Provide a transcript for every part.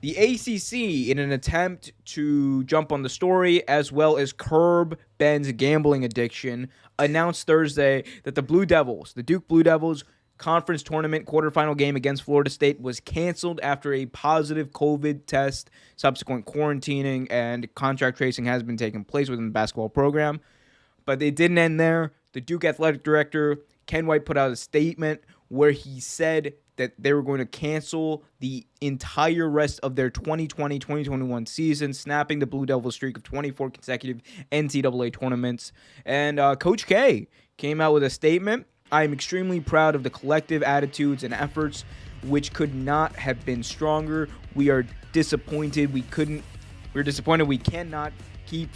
The ACC, in an attempt to jump on the story as well as curb Ben's gambling addiction, announced Thursday that the Duke Blue Devils conference tournament quarterfinal game against Florida State was canceled after a positive COVID test. Subsequent quarantining and contract tracing has been taking place within the basketball program. But it didn't end there. The Duke athletic director, Ken White, put out a statement where he said that they were going to cancel the entire rest of their 2020-2021 season, snapping the Blue Devils streak of 24 consecutive NCAA tournaments. And Coach K came out with a statement. I am extremely proud of the collective attitudes and efforts, which could not have been stronger. We are disappointed. We're disappointed we cannot keep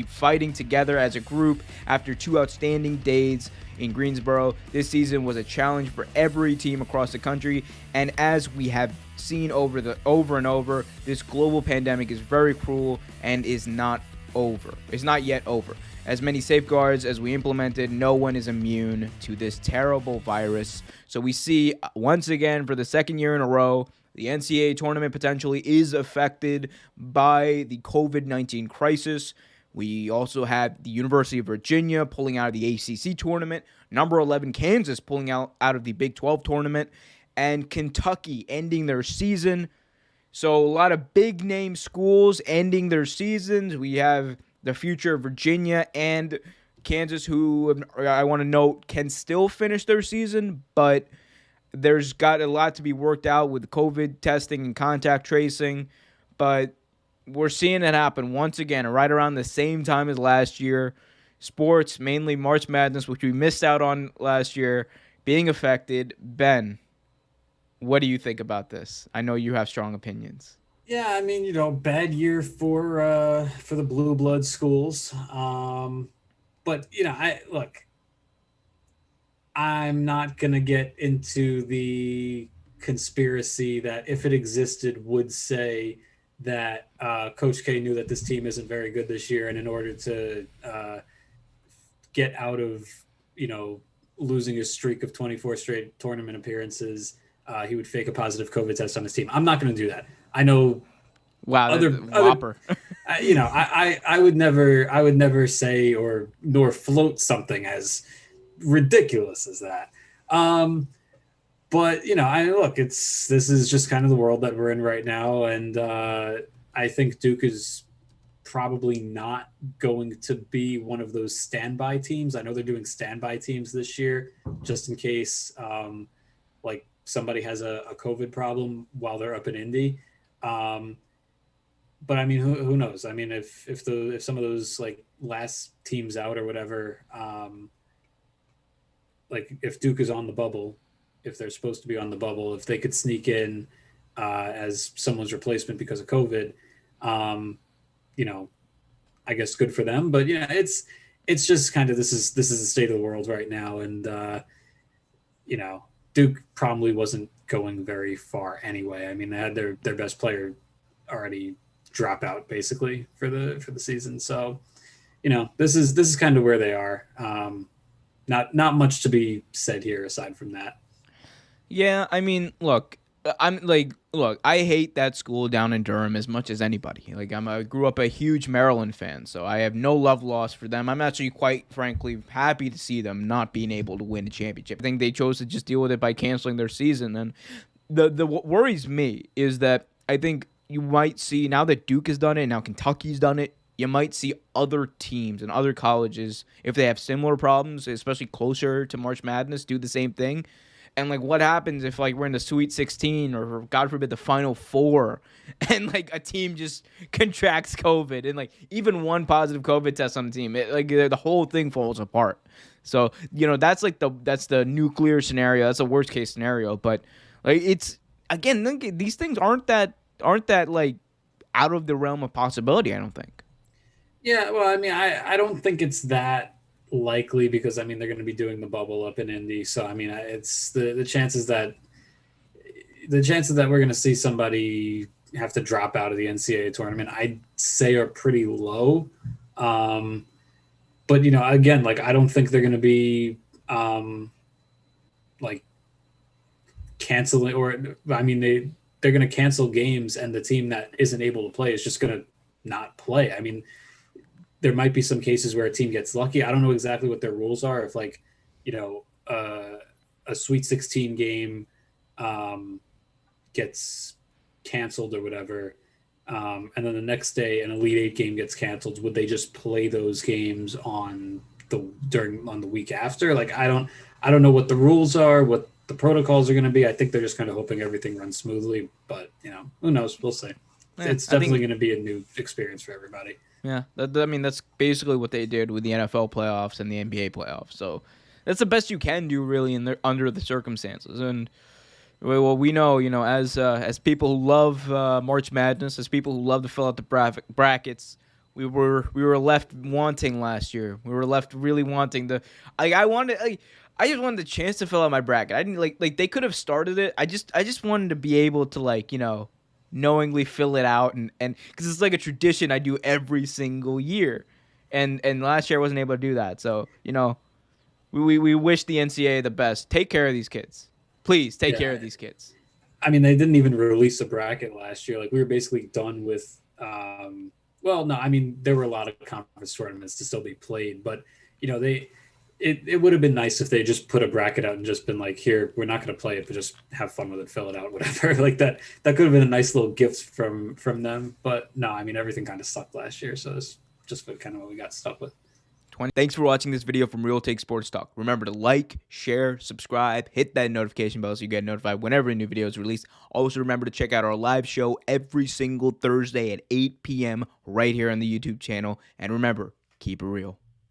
fighting together as a group after 2 outstanding days in Greensboro. This season was a challenge for every team across the country, and as we have seen over and over, this global pandemic is very cruel and is not over. It's not yet over. As many safeguards as we implemented, no one is immune to this terrible virus. So we see once again for the second year in a row, the NCAA tournament potentially is affected by the COVID-19 crisis. We also have the University of Virginia pulling out of the ACC tournament, number 11 Kansas pulling out of the Big 12 tournament, and Kentucky ending their season. So a lot of big-name schools ending their seasons. We have the future of Virginia and Kansas, who I want to note can still finish their season, but there's got a lot to be worked out with COVID testing and contact tracing. But we're seeing it happen once again, right around the same time as last year. Sports, mainly March Madness, which we missed out on last year, being affected. Ben, what do you think about this? I know you have strong opinions. Yeah, I mean, bad year for the blue blood schools. But I'm not gonna get into the conspiracy that, if it existed, would say that Coach K knew that this team isn't very good this year, and in order to get out of losing his streak of 24 straight tournament appearances, he would fake a positive COVID test on his team. I'm not going to do that. I know. Wow, whopper. I would never say or nor float something as ridiculous as that. But this is just kind of the world that we're in right now, and I think Duke is probably not going to be one of those standby teams. I know they're doing standby teams this year, just in case, like somebody has a COVID problem while they're up in Indy. But I mean, who knows? I mean, if some of those like last teams out or whatever, like if Duke is on the bubble, if they're supposed to be on the bubble, if they could sneak in as someone's replacement because of COVID, I guess good for them. But it's just kind of this is the state of the world right now, and Duke probably wasn't going very far anyway. I mean, they had their best player already drop out basically for the season, so this is kind of where they are. Not much to be said here aside from that. Yeah, I mean, look, I hate that school down in Durham as much as anybody. Like, I grew up a huge Maryland fan, so I have no love lost for them. I'm actually quite frankly happy to see them not being able to win a championship. I think they chose to just deal with it by canceling their season. And what worries me is that I think you might see, now that Duke has done it, now Kentucky's done it, you might see other teams and other colleges, if they have similar problems, especially closer to March Madness, do the same thing. And, like, what happens if, like, we're in the Sweet 16 or, God forbid, the Final Four and, like, a team just contracts COVID and, like, even one positive COVID test on the team, the whole thing falls apart. So, that's, like, that's the nuclear scenario. That's the worst-case scenario. But, like, it's, again, these things aren't that, like, out of the realm of possibility, I don't think. Yeah, well, I mean, I don't think it's that likely because, I mean, they're going to be doing the bubble up in Indy. So, I mean, it's the chances that we're going to see somebody have to drop out of the NCAA tournament, I'd say are pretty low. But, again, like, I don't think they're going to be like canceling, or, I mean, they're going to cancel games, and the team that isn't able to play is just going to not play. I mean, there might be some cases where a team gets lucky. I don't know exactly what their rules are. If like, you know, a Sweet 16 game um, gets canceled or whatever, and then the next day an Elite Eight game gets canceled, would they just play those games on the week after? Like, I don't know what the rules are, what the protocols are going to be. I think they're just kind of hoping everything runs smoothly, but who knows? We'll see. It's I definitely think going to be a new experience for everybody. yeah. I mean, that's basically what they did with the NFL playoffs and the NBA playoffs. So that's the best you can do, really, under the circumstances. And well, we know, as people who love March Madness, as people who love to fill out the brackets, we were left wanting last year. We were left really wanting to. I just wanted the chance to fill out my bracket. I didn't like they could have started it. I just wanted to be able to knowingly fill it out and because it's like a tradition I do every single year, and last year I wasn't able to do that. So we wish the NCAA the best. Take care of these kids. Please take care Yeah. of these kids. I mean, they didn't even release a bracket last year. Like, we were basically done with. Well, no, I mean, there were a lot of conference tournaments to still be played, but they. It would have been nice if they just put a bracket out and just been like, here, we're not going to play it, but just have fun with it, fill it out, whatever. Like that could have been a nice little gift from them. But no, I mean, everything kind of sucked last year, so it's just kind of what we got stuck with. Thanks for watching this video from Real Take Sports Talk. Remember to like, share, subscribe, hit that notification bell so you get notified whenever a new video is released. Also, remember to check out our live show every single Thursday at 8 p.m. right here on the YouTube channel. And remember, keep it real.